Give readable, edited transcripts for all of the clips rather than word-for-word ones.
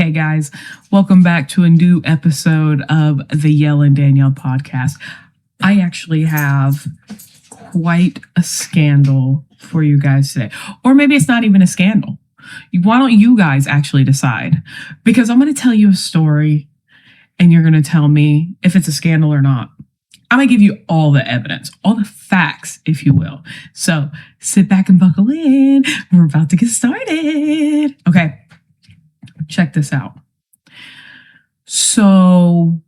Okay, guys, welcome back to a new episode of the Yell and Danielle podcast. I actually have quite a scandal for you guys today. Or maybe it's not even a scandal. Why don't you guys actually decide? Because I'm going to tell you a story and you're going to tell me if it's a scandal or not. I'm going to give you all the evidence, all the facts, if you will. So sit back and buckle in. We're about to get started. Okay, check this out. So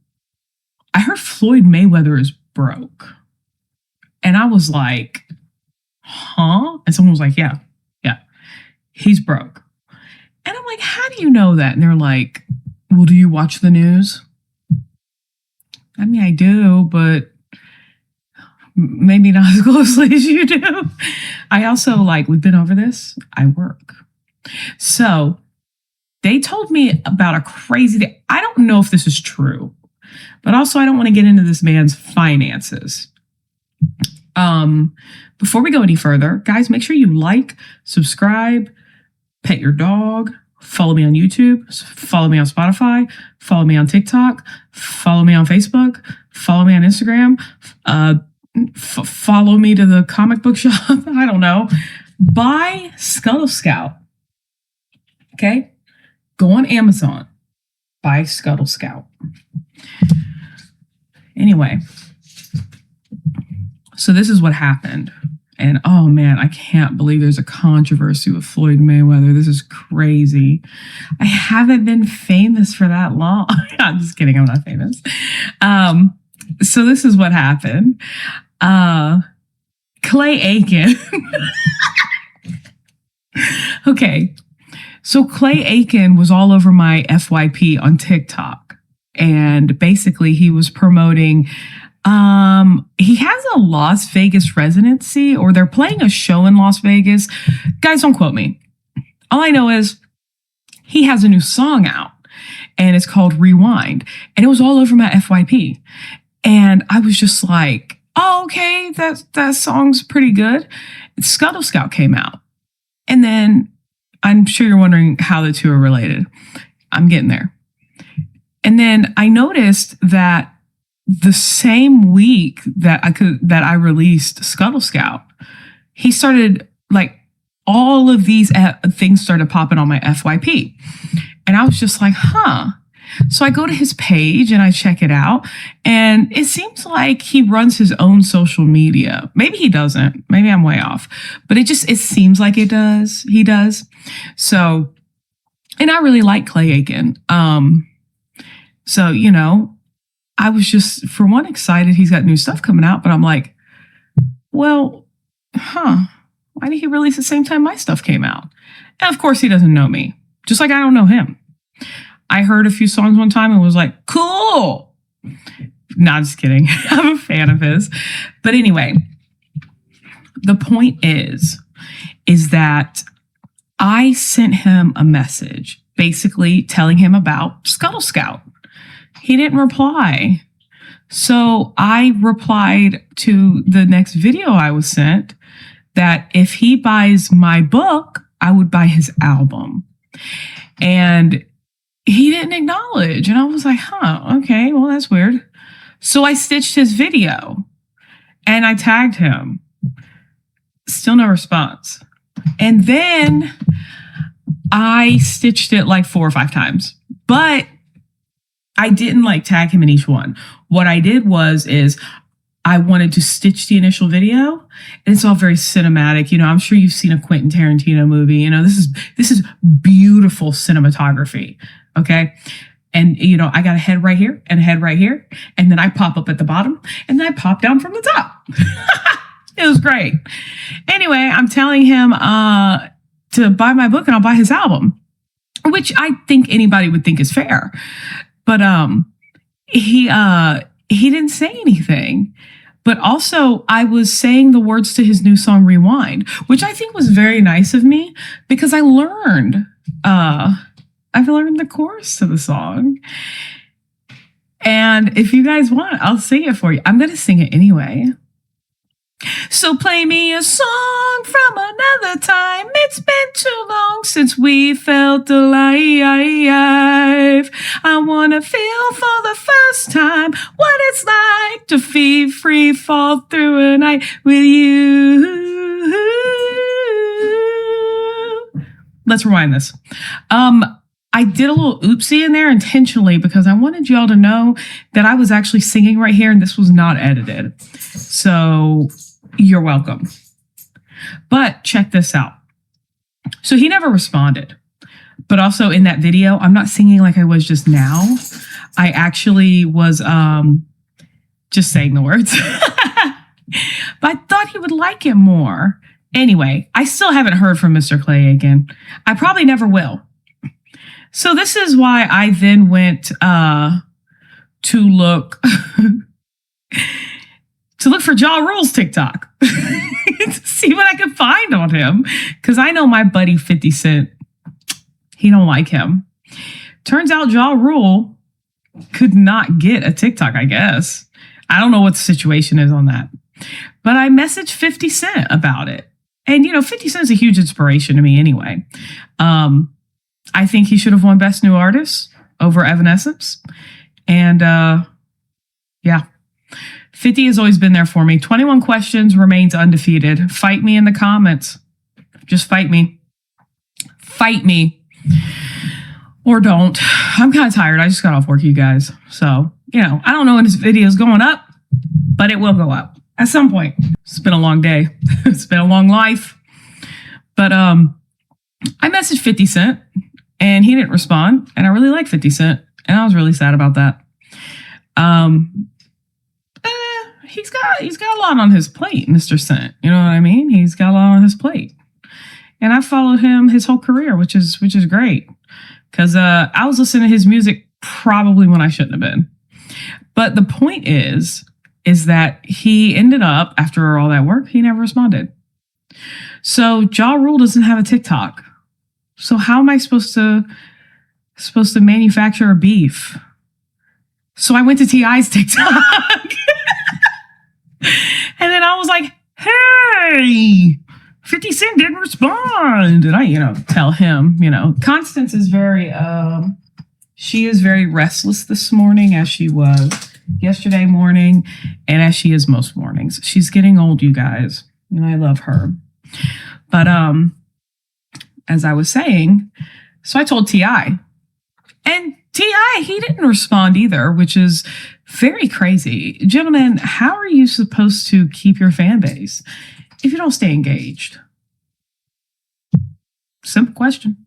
I heard Floyd Mayweather is broke. And I was like, huh? And someone was like, yeah, he's broke. And I'm like, how do you know that? And they're like, well, do you watch the news? I mean, I do, but maybe not as closely as you do. I also, we've been over this. I work. So they told me about a crazy thing. I don't know if this is true, but also I don't want to get into this man's finances. Before we go any further, guys, make sure you like, subscribe, pet your dog, follow me on YouTube, follow me on Spotify, follow me on TikTok, follow me on Facebook, follow me on Instagram, follow me to the comic book shop. I don't know. Buy Scuttle Scout. Okay? Go on Amazon. Buy Scuttle Scout. Anyway, so this is what happened. And oh man, I can't believe there's a controversy with Floyd Mayweather. This is crazy. I haven't been famous for that long. I'm just kidding. I'm not famous. So this is what happened. Clay Aiken. Okay. So Clay Aiken was all over my FYP on TikTok. And basically he was promoting, he has a Las Vegas residency, or they're playing a show in Las Vegas. Guys, don't quote me. All I know is he has a new song out and it's called Rewind. And it was all over my FYP. And I was just like, oh, okay, that song's pretty good. Scuttle Scout came out. And then I'm sure you're wondering how the two are related. I'm getting there. And then I noticed that the same week that I released Scuttle Scout, he started, all of these things started popping on my FYP. And I was just like, huh. So I go to his page and I check it out. And it seems like he runs his own social media. Maybe he doesn't. Maybe I'm way off. But it seems like it does. He does. So, and I really like Clay Aiken. So, I was just, for one, excited he's got new stuff coming out, but I'm like, well, why did he release the same time my stuff came out? And of course he doesn't know me, just like I don't know him. I heard a few songs one time and was like, cool. No, I'm just kidding. I'm a fan of his. But anyway, the point is that I sent him a message basically telling him about Scuttle Scout. He didn't reply. So I replied to the next video I was sent that if he buys my book, I would buy his album. And he didn't acknowledge. And I was like, okay, well, that's weird. So I stitched his video and I tagged him. Still no response. And then I stitched it 4 or 5 times. But I didn't tag him in each one. What I did is I wanted to stitch the initial video, and it's all very cinematic. I'm sure you've seen a Quentin Tarantino movie. This is beautiful cinematography. Okay. And, I got a head right here and a head right here. And then I pop up at the bottom and then I pop down from the top. It was great. Anyway, I'm telling him to buy my book and I'll buy his album, which I think anybody would think is fair. But he didn't say anything. But also, I was saying the words to his new song, Rewind, which I think was very nice of me because I've learned the chorus to the song. And if you guys want, I'll sing it for you. I'm going to sing it anyway. So play me a song from another time. It's been too long since we felt alive. I want to feel for the first time what it's like to be free, fall through a night with you. Let's rewind this. I did a little oopsie in there intentionally because I wanted y'all to know that I was actually singing right here and this was not edited. So you're welcome. But check this out. So he never responded. But also in that video, I'm not singing like I was just now. I actually was just saying the words. But I thought he would like it more. Anyway, I still haven't heard from Mr. Clay Aiken. I probably never will. So this is why I then went to look for Ja Rule's TikTok to see what I could find on him, because I know my buddy 50 Cent, he don't like him. Turns out Ja Rule could not get a TikTok, I guess. I don't know what the situation is on that, but I messaged 50 Cent about it, and 50 Cent is a huge inspiration to me anyway. I think he should have won Best New Artist over Evanescence. And yeah, 50 has always been there for me. 21 Questions remains undefeated. Fight me in the comments. Just fight me. Fight me. Or don't. I'm kind of tired. I just got off work, you guys. So, I don't know when this video is going up, but it will go up at some point. It's been a long day. It's been a long life. But I messaged 50 Cent. And he didn't respond. And I really like 50 Cent. And I was really sad about that. He's got a lot on his plate, Mr. Cent. You know what I mean? He's got a lot on his plate. And I followed him his whole career, which is great. Because I was listening to his music probably when I shouldn't have been. But the point is that he ended up, after all that work, he never responded. So Ja Rule doesn't have a TikTok. So how am I supposed to manufacture a beef? So I went to T.I.'s TikTok. And then I was like, hey, 50 Cent didn't respond. And I, tell him, Constance is she is very restless this morning, as she was yesterday morning and as she is most mornings. She's getting old, you guys. And I love her. But, as I was saying, so I told T.I. And T.I., he didn't respond either, which is very crazy. Gentlemen, how are you supposed to keep your fan base if you don't stay engaged? Simple question.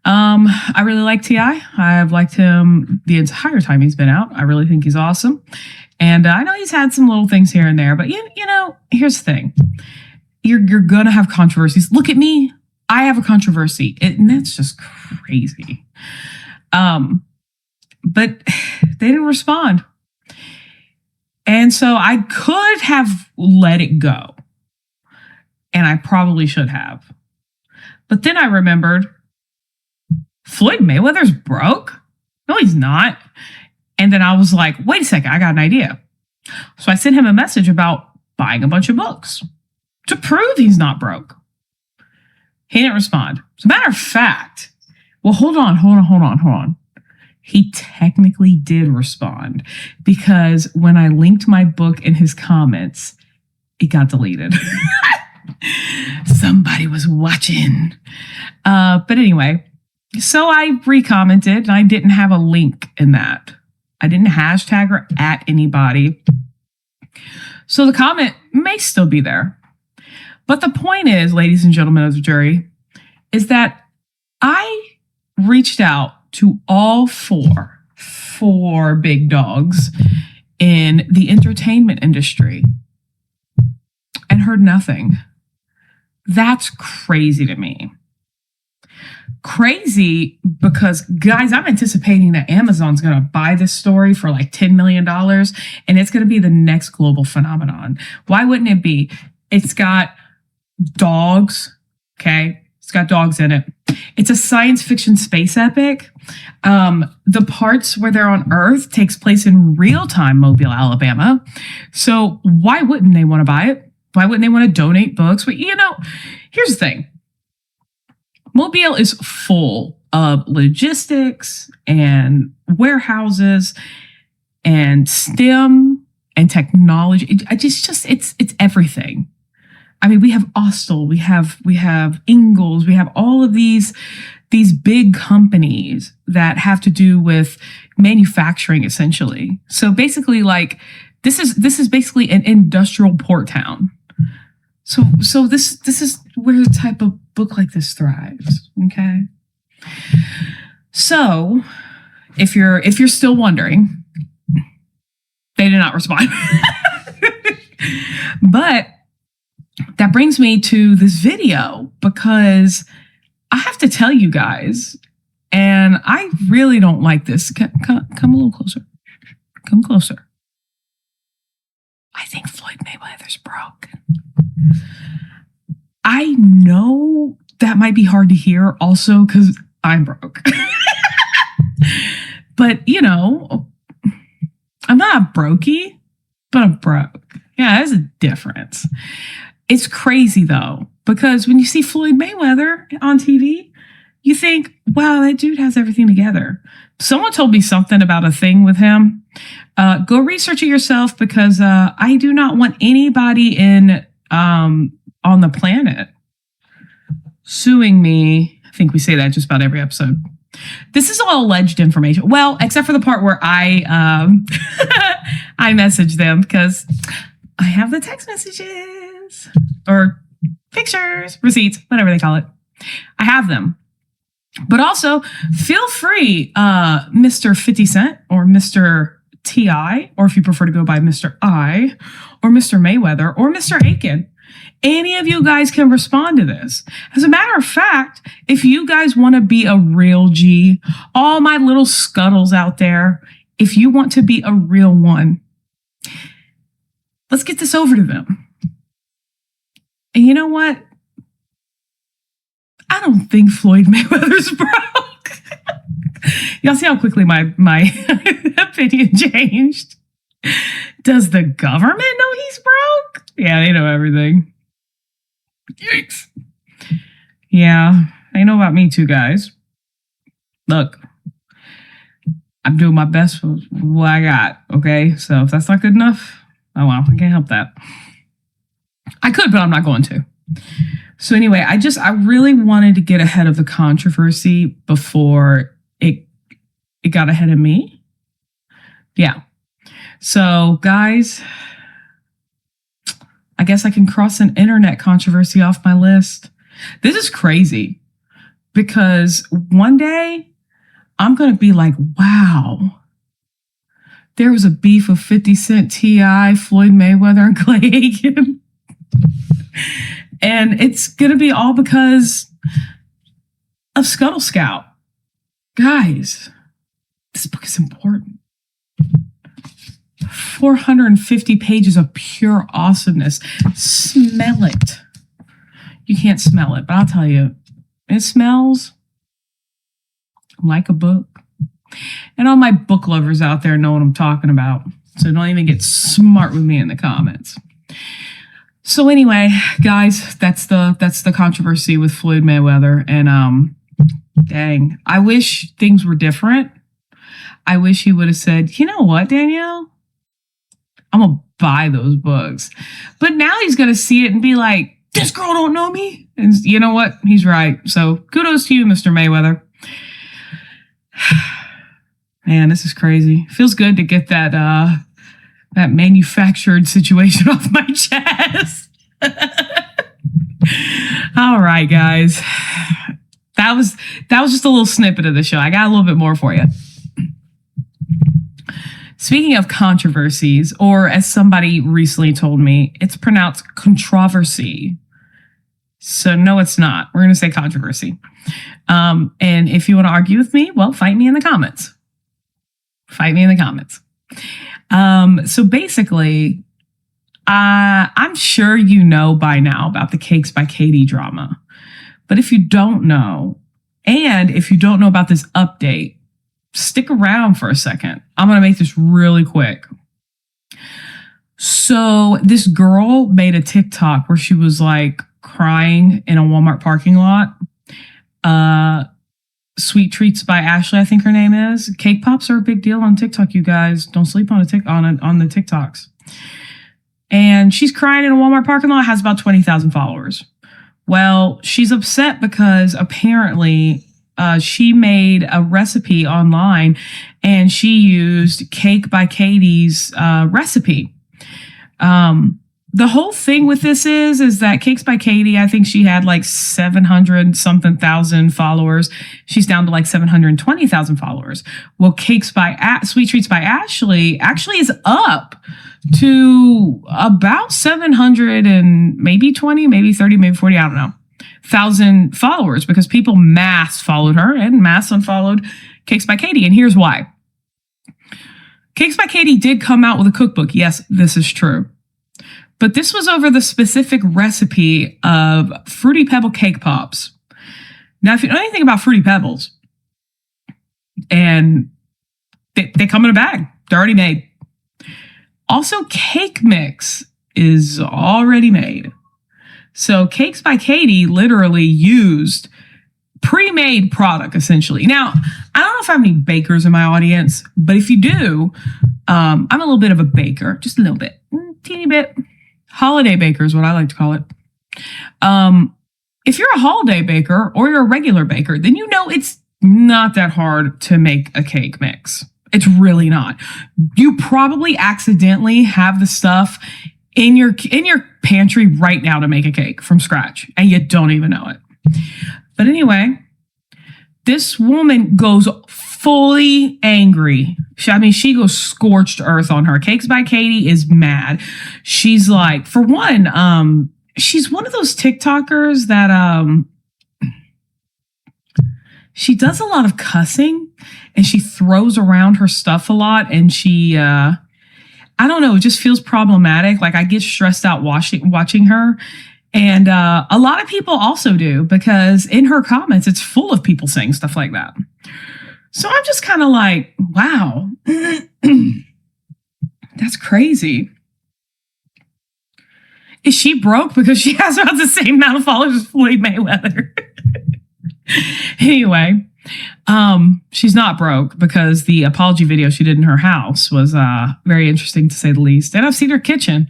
I really like T.I. I've liked him the entire time he's been out. I really think he's awesome. And I know he's had some little things here and there, but here's the thing. You're going to have controversies. Look at me. I have a controversy, and that's just crazy. But they didn't respond. And so I could have let it go. And I probably should have. But then I remembered Floyd Mayweather's broke? No, he's not. And then I was like, wait a second, I got an idea. So I sent him a message about buying a bunch of books to prove he's not broke. He didn't respond. As a matter of fact, well, hold on. He technically did respond, because when I linked my book in his comments, it got deleted. Somebody was watching. But anyway, so I recommented, and I didn't have a link in that. I didn't hashtag or at anybody. So the comment may still be there. But the point is, ladies and gentlemen of the jury, is that I reached out to all four big dogs in the entertainment industry and heard nothing. That's crazy to me. Crazy because, guys, I'm anticipating that Amazon's going to buy this story for like $10 million and it's going to be the next global phenomenon. Why wouldn't it be? It's got dogs, okay? It's got dogs in it. It's a science fiction space epic. The parts where they're on Earth takes place in real time, Mobile, Alabama. So why wouldn't they want to buy it? Why wouldn't they want to donate books? But, here's the thing. Mobile is full of logistics and warehouses and STEM and technology. It's everything. I mean, we have Austell, we have Ingalls, we have all of these big companies that have to do with manufacturing, essentially. So basically, like, this is basically an industrial port town. So this is where a type of book like this thrives. Okay. So if you're still wondering, they did not respond. But that brings me to this video, because I have to tell you guys, and I really don't like this. Come a little closer. Come closer. I think Floyd Mayweather's broke. I know that might be hard to hear also because I'm broke. But, I'm not a brokey, but I'm broke. Yeah, there's a difference. It's crazy, though, because when you see Floyd Mayweather on TV, you think, wow, that dude has everything together. Someone told me something about a thing with him. Go research it yourself, because I do not want anybody on the planet suing me. I think we say that just about every episode. This is all alleged information. Well, except for the part where I I messaged them, because I have the text messages or pictures, receipts, whatever they call it. I have them. But also, feel free, Mr. 50 Cent or Mr. T.I., or if you prefer to go by Mr. I, or Mr. Mayweather, or Mr. Aiken. Any of you guys can respond to this. As a matter of fact, if you guys want to be a real G, all my little scuttles out there, if you want to be a real one, let's get this over to them. And you know what? I don't think Floyd Mayweather's broke. Y'all see how quickly my opinion changed? Does the government know he's broke? Yeah, they know everything. Yikes. Yeah, they know about me too, guys. Look, I'm doing my best with what I got, okay? So if that's not good enough, oh well, I can't help that. I could, but I'm not going to. So anyway, I really wanted to get ahead of the controversy before it got ahead of me. Yeah. So guys, I guess I can cross an internet controversy off my list. This is crazy, because one day I'm going to be like, wow, there was a beef of 50 Cent, T.I., Floyd Mayweather, and Clay Aiken. And it's going to be all because of Scuttle Scout. Guys, this book is important. 450 pages of pure awesomeness. Smell it. You can't smell it, but I'll tell you, it smells like a book. And all my book lovers out there know what I'm talking about. So don't even get smart with me in the comments. So anyway, guys, that's the controversy with Floyd Mayweather. And dang, I wish things were different. I wish he would have said, you know what, Danielle? I'm going to buy those books. But now he's going to see it and be like, this girl don't know me. And you know what? He's right. So kudos to you, Mr. Mayweather. Man, this is crazy. Feels good to get that manufactured situation off my chest. All right, guys. That was just a little snippet of the show. I got a little bit more for you. Speaking of controversies, or as somebody recently told me, it's pronounced controversy. So no, it's not. We're going to say controversy. And if you want to argue with me, well, fight me in the comments. Fight me in the comments. So basically, I'm sure you know by now about the Cakes by Katie drama. But if you don't know, and if you don't know about this update, stick around for a second. I'm going to make this really quick. So this girl made a TikTok where she was like crying in a Walmart parking lot. Sweet Treats by Ashley, I think her name is. Cake pops are a big deal on TikTok, you guys. Don't sleep on on the TikToks. And she's crying in a Walmart parking lot, has about 20,000 followers. Well, she's upset because apparently she made a recipe online and she used Cake by Katie's recipe. The whole thing with this is that Cakes by Katie, I think she had like 700 something thousand followers. She's down to like 720,000 followers. Well, Sweet Treats by Ashley actually is up to about 700 and maybe 20, maybe 30, maybe 40, I don't know, thousand followers because people mass followed her and mass unfollowed Cakes by Katie. And here's why. Cakes by Katie did come out with a cookbook. Yes, this is true. But this was over the specific recipe of Fruity Pebble cake pops. Now, if you know anything about Fruity Pebbles, and they come in a bag, they're already made. Also, cake mix is already made. So Cakes by Katie literally used pre-made product, essentially. Now, I don't know if I have any bakers in my audience, but if you do, I'm a little bit of a baker, just a little bit, teeny bit. Holiday baker is what I like to call it. If you're a holiday baker or you're a regular baker, then you know it's not that hard to make a cake mix. It's really not. You probably accidentally have the stuff in your pantry right now to make a cake from scratch, and you don't even know it. But anyway, this woman goes fully angry. She goes scorched earth on her. Cakes by Katie is mad. She's like, for one, she's one of those TikTokers that she does a lot of cussing and she throws around her stuff a lot. And she, I don't know, it just feels problematic. Like I get stressed out watching her. And a lot of people also do because in her comments, it's full of people saying stuff like that. So I'm just kind of like, wow, that's crazy. Is she broke because she has about the same amount of followers as Floyd Mayweather? Anyway, she's not broke because the apology video she did in her house was very interesting to say the least. And I've seen her kitchen,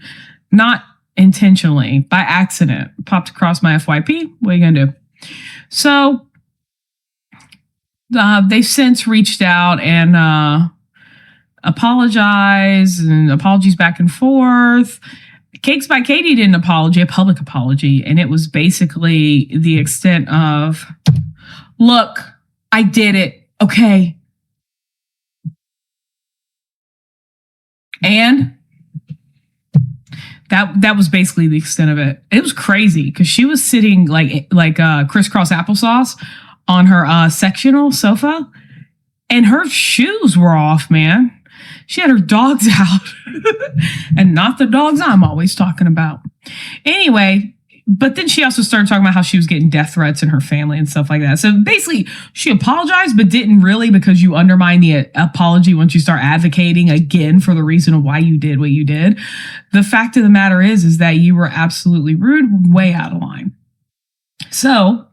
not intentionally, by accident, popped across my FYP. What are you gonna do? So they've since reached out and apologized, and apologies back and forth. Cakes by Katie did an apology, a public apology, and it was basically the extent of, look, I did it, okay? And that was basically the extent of it. It was crazy because she was sitting like crisscross applesauce on her sectional sofa, and her shoes were off, man. She had her dogs out, and not the dogs I'm always talking about. Anyway, but then she also started talking about how she was getting death threats in her family and stuff like that. So basically, she apologized, but didn't really, because you undermine the apology once you start advocating again for the reason of why you did what you did. The fact of the matter is that you were absolutely rude, way out of line. So,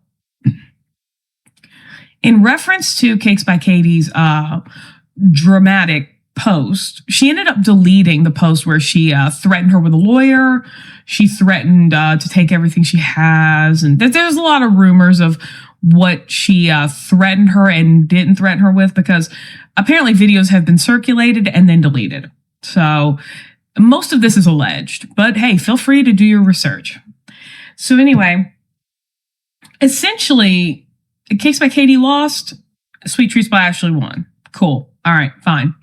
in reference to Cakes by Katie's dramatic post, she ended up deleting the post where she threatened her with a lawyer. She threatened to take everything she has. And there's a lot of rumors of what she threatened her and didn't threaten her with, because apparently videos have been circulated and then deleted. So most of this is alleged. But hey, feel free to do your research. So anyway, essentially, Cakes by Katie lost. Sweet Treats by Ashley won. Cool. All right, fine.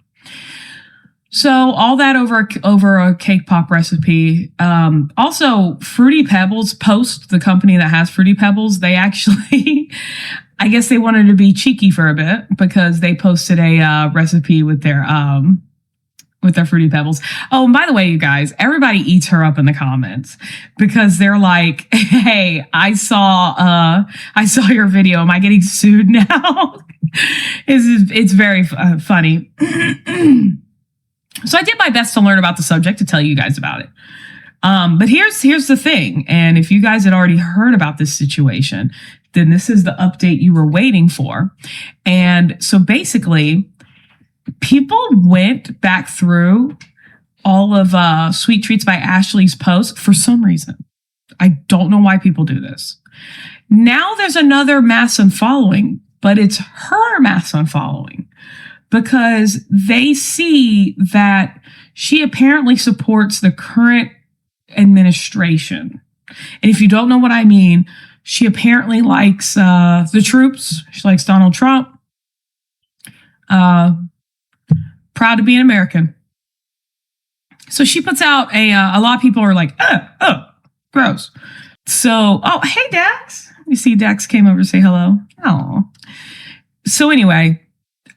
So all that over a cake pop recipe. Also, Fruity Pebbles, Post, the company that has Fruity Pebbles, they actually, I guess they wanted to be cheeky for a bit because they posted a recipe with their Fruity Pebbles. Oh, and by the way, you guys, everybody eats her up in the comments because they're like, "Hey, I saw your video. Am I getting sued now?" It's very funny. So I did my best to learn about the subject to tell you guys about it. But here's the thing. And if you guys had already heard about this situation, then this is the update you were waiting for. And so basically, people went back through all of Sweet Treats by Ashley's posts for some reason. I don't know why people do this. Now there's another mass unfollowing, but it's her mass unfollowing because they see that she apparently supports the current administration. And if you don't know what I mean, she apparently likes the troops. She likes Donald Trump. Proud to be an American. So she puts out a lot of people are like, oh, gross. So, oh, hey, Dax. You see Dax came over to say hello. Oh. So anyway,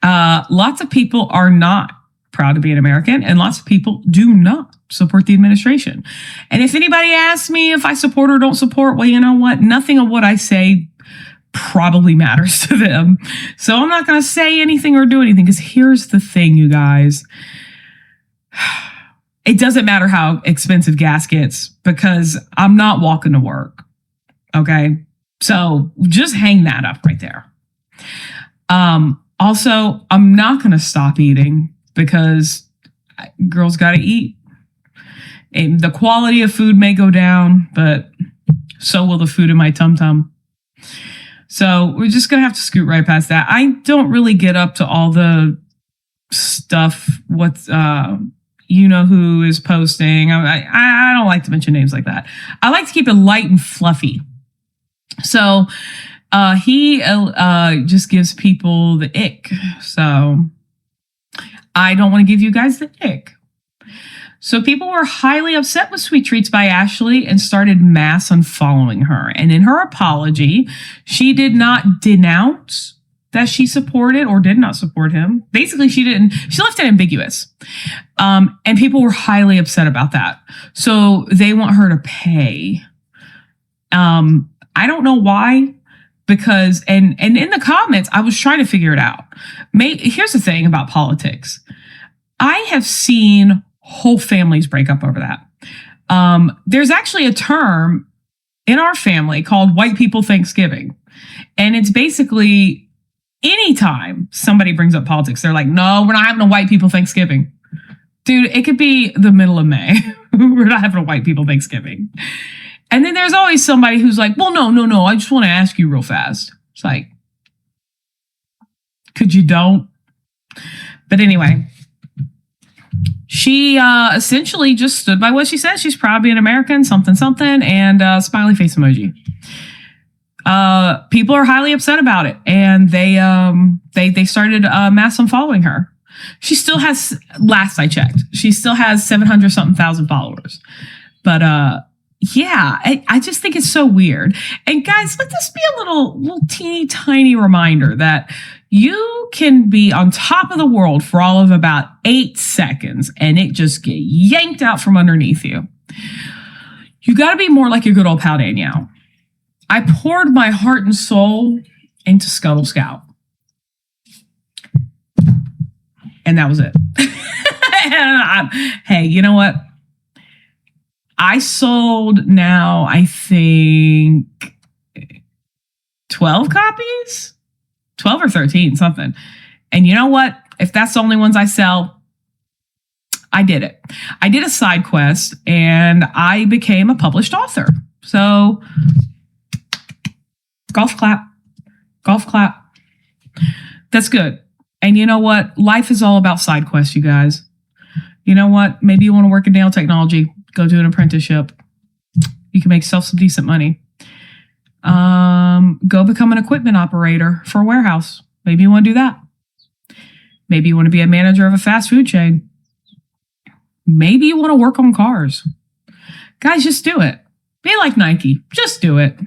lots of people are not proud to be an American, and lots of people do not support the administration. And if anybody asks me if I support or don't support, well, you know what? Nothing of what I say probably matters to them. So I'm not going to say anything or do anything, because here's the thing, you guys. It doesn't matter how expensive gas gets, because I'm not walking to work. Okay? So just hang that up right there. Also, I'm not going to stop eating, because girls got to eat. And the quality of food may go down, but so will the food in my tum-tum. So we're just going to have to scoot right past that. I don't really get up to all the stuff. What's, you know who is posting. I don't like to mention names like that. I like to keep it light and fluffy. So he just gives people the ick. So I don't want to give you guys the ick. So people were highly upset with Sweet Treats by Ashley and started mass unfollowing her. And in her apology, she did not denounce that she supported or did not support him. Basically, she left it ambiguous. And people were highly upset about that. So they want her to pay. I don't know why, because, and in the comments, I was trying to figure it out. Here's the thing about politics. I have seen whole families break up over that. There's actually a term in our family called white people Thanksgiving. And it's basically anytime somebody brings up politics, they're like, no, we're not having a white people Thanksgiving. Dude, it could be the middle of May. We're not having a white people Thanksgiving. And then there's always somebody who's like, well, no, I just want to ask you real fast. It's like, could you don't? But anyway, she essentially just stood by what she said. She's proud to be an American, something, and smiley face emoji. People are highly upset about it, and they started mass unfollowing her. She still has, last I checked, she still has 700 something thousand followers. But yeah, I just think it's so weird. And guys, let this be a little teeny tiny reminder that you can be on top of the world for all of about 8 seconds and it just get yanked out from underneath you. You got to be more like your good old pal Danielle. I poured my heart and soul into Scuttle Scout. And that was it. Hey, you know what? I sold now, I think, 12 copies? 12 or 13, something. And you know what? If that's the only ones I sell, I did it. I did a side quest and I became a published author. So, golf clap. That's good. And you know what? Life is all about side quests, you guys. You know what? Maybe you want to work in nail technology. Go do an apprenticeship. You can make yourself some decent money. Go become an equipment operator for a warehouse. Maybe you want to do that. Maybe you want to be a manager of a fast food chain. Maybe you want to work on cars. Guys, just do it. Be like Nike. Just do it.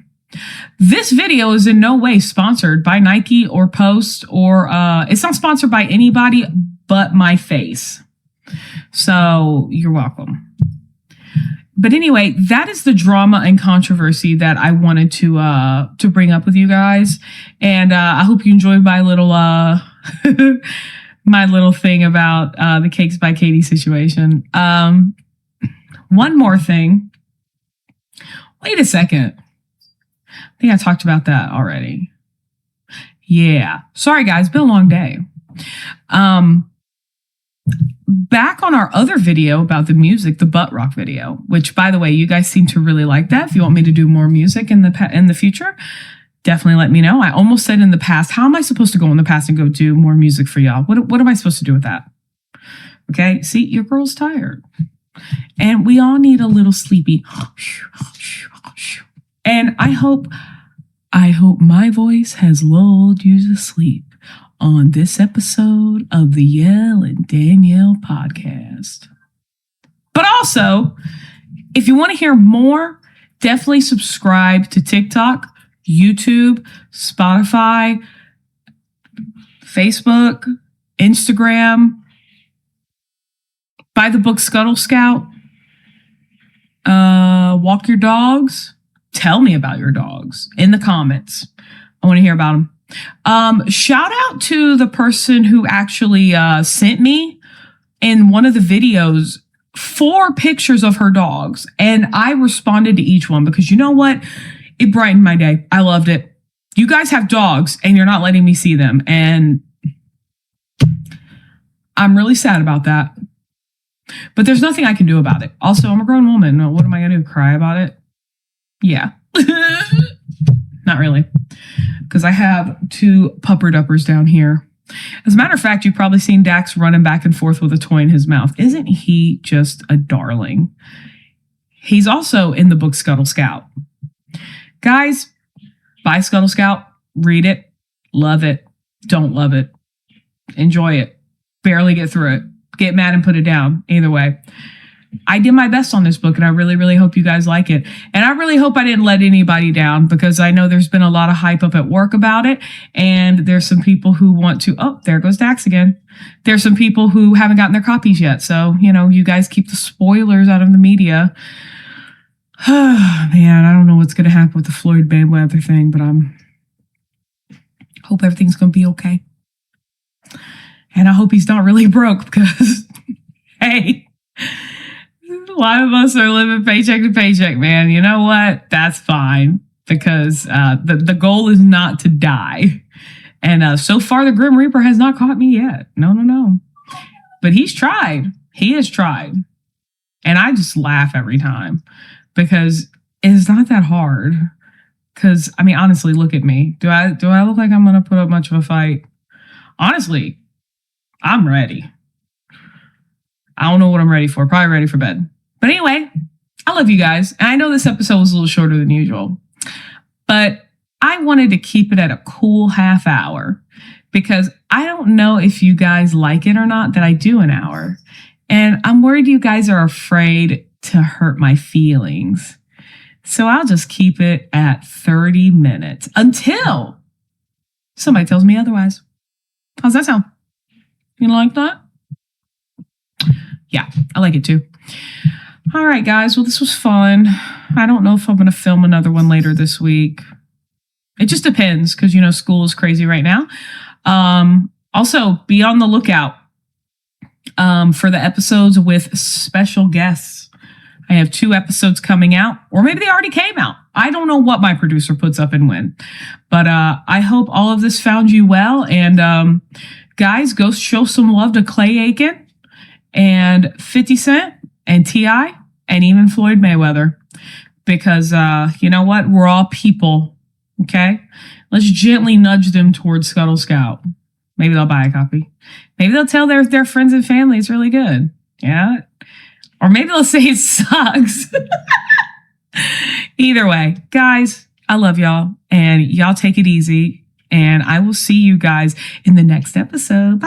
This video is in no way sponsored by Nike or Post, or it's not sponsored by anybody but my face. So you're welcome. But anyway, that is the drama and controversy that I wanted to bring up with you guys. And I hope you enjoyed my little my little thing about the Cakes by Katie situation. One more thing. Wait a second. I think I talked about that already. Yeah. Sorry, guys. Been a long day. Back on our other video about the music, the butt rock video, which, by the way, you guys seem to really like that. If you want me to do more music in the future, definitely let me know. I almost said in the past, how am I supposed to go in the past and go do more music for y'all? What am I supposed to do with that? Okay. See, your girl's tired. And we all need a little sleepy. And I hope my voice has lulled you to sleep on this episode of the Yell and Danielle podcast. But also, if you want to hear more, definitely subscribe to TikTok, YouTube, Spotify, Facebook, Instagram. Buy the book Scuttle Scout. Walk your dogs. Tell me about your dogs in the comments. I want to hear about them. Shout out to the person who actually sent me in one of the videos 4 pictures of her dogs. And I responded to each one because you know what? It brightened my day. I loved it. You guys have dogs and you're not letting me see them. And I'm really sad about that. But there's nothing I can do about it. Also, I'm a grown woman. What am I going to do? Cry about it? Yeah. Not really. Because I have 2 pupper duppers down here. As a matter of fact, you've probably seen Dax running back and forth with a toy in his mouth. Isn't he just a darling? He's also in the book Scuttle Scout. Guys, buy Scuttle Scout. Read it. Love it. Don't love it. Enjoy it. Barely get through it. Get mad and put it down. Either way. I did my best on this book, and I really, really hope you guys like it. And I really hope I didn't let anybody down because I know there's been a lot of hype up at work about it. And there's some people who want to, oh, there goes Dax again. There's some people who haven't gotten their copies yet. So, you know, you guys keep the spoilers out of the media. Man, I don't know what's going to happen with the Floyd Mayweather thing, but hope everything's going to be okay. And I hope he's not really broke because, hey, a lot of us are living paycheck to paycheck, man. You know what? That's fine because the goal is not to die. And so far, the Grim Reaper has not caught me yet. No. But he's tried. He has tried. And I just laugh every time because it's not that hard. Because, I mean, honestly, look at me. Do I look like I'm going to put up much of a fight? Honestly, I'm ready. I don't know what I'm ready for. Probably ready for bed. But anyway, I love you guys. And I know this episode was a little shorter than usual. But I wanted to keep it at a cool half hour. Because I don't know if you guys like it or not that I do an hour. And I'm worried you guys are afraid to hurt my feelings. So I'll just keep it at 30 minutes. Until somebody tells me otherwise. How's that sound? You like that? Yeah, I like it too. All right, guys. Well, this was fun. I don't know if I'm going to film another one later this week. It just depends because, you know, school is crazy right now. Also, be on the lookout for the episodes with special guests. I have 2 episodes coming out, or maybe they already came out. I don't know what my producer puts up and when. But I hope all of this found you well. And guys, go show some love to Clay Aiken and 50 Cent and T.I. and even Floyd Mayweather. Because you know what? We're all people. Okay? Let's gently nudge them towards Scuttle Scout. Maybe they'll buy a copy. Maybe they'll tell their friends and family it's really good. Yeah? Or maybe they'll say it sucks. Either way, guys, I love y'all. And y'all take it easy. And I will see you guys in the next episode. Bye.